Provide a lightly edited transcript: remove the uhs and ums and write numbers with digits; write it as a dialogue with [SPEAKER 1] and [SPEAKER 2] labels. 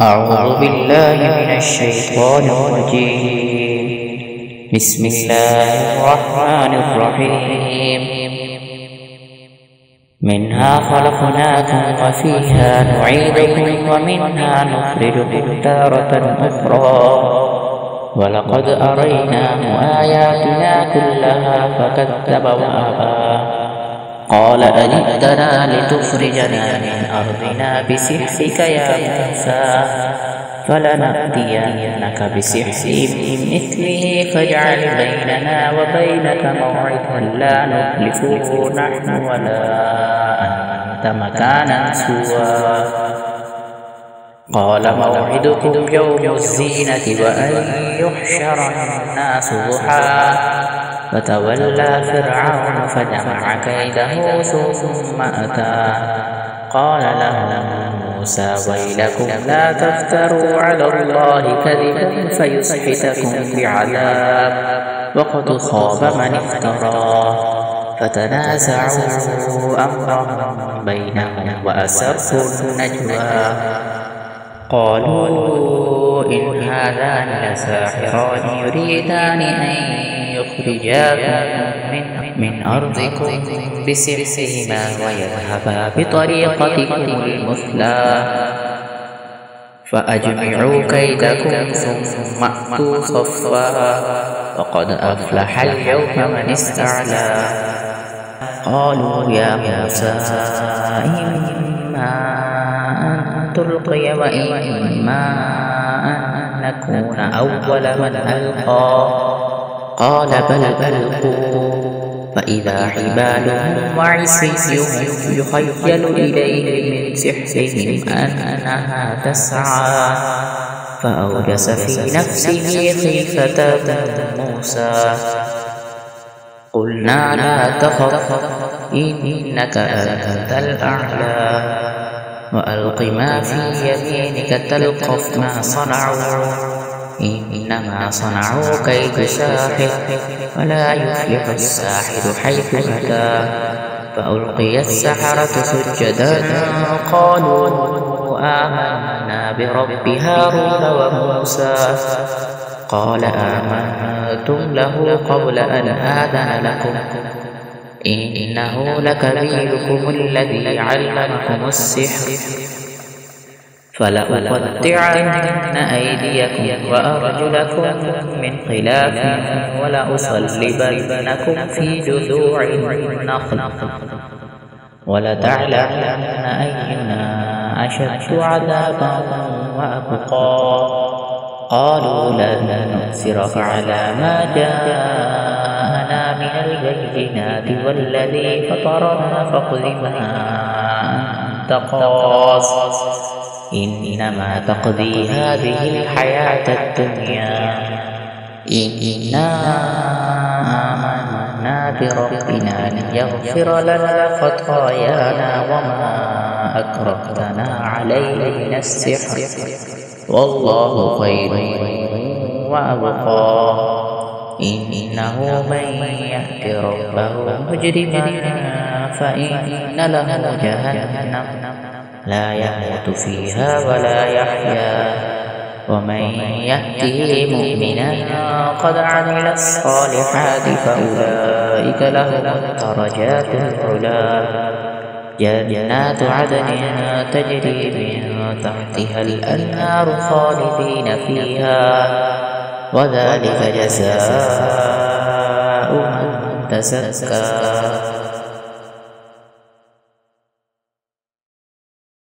[SPEAKER 1] أعوذ بالله من الشيطان الرجيم. بسم الله الرحمن الرحيم. منها خلقناكم وفيها نعيدكم ومنها نخرجكم تارة أخرى ولقد أريناه آياتنا كلها فكذب وأبى قال أجئتنا لتخرجنا من أرضنا بسحرك يا موسى فلنأتينك بسحر مثله فاجعل بيننا وبينك موعدا لا نخلفه نحن ولا أنت مكانا سوى قال موعدكم يوم الزينة وأن يحشر الناس ضحى فتولى فرعون فجمع كيده ثم أتى قال له موسى ويلكم لا تفتروا على الله كذبا فيسحتكم بعذاب وقد خاب من افترى فتنازعوا أمرهم بينهم وأسروا النجوى قالوا إن هذان لساحران يريدان أن يخرجاكم من أرضكم بسحرهما ويذهبا بطريقتكم المثلى فأجمعوا كيدكم ثم أتوا صفا وقد أفلح اليوم من استعلى قالوا يا موسى إما أن تلقي وإما أن نكون أول من ألقى قال بل ألقوا فإذا حبالهم وعصيهم يخيل إليه من سحرهم أنها تسعى فأوجس في نفسه خيفة موسى قلنا لا تخف إنك أنت الأعلى وألق ما في يمينك تلقف ما صنعوا إنما صنعوا كيد ساحر ولا يفلح الساحر حيث أتى فألقي السحرة سجدا قالوا آمنا برب هارون وموسى قال آمنتم له قبل أن آذن لكم إنه لكبيركم الذي علمكم السحر فلأقطعن أيديكم وأرجلكم من خلاف ولأصلبنكم في جذوع النخل ولتعلمن أينا أشد عذابا وأبقى قالوا لن نؤثرك على ما جاءنا من البينات والذي فطرنا فاقض ما أنت قاض إنما تقضي هذه الحياة الدنيا إنا آمنا بربنا ليغفر لنا خطايانا وما أكرهتنا عليه من السحر والله خير وأبقى إنه من يأت ربه مجرما فإن له جهنم لا يموت فيها ولا يحيا ومن يأته مؤمنا قد عمل الصالحات فأولئك لهم الدرجات العلى جنات عدن تجري من تحتها الأنهار خالدين فيها وذلك جزاء من تزكى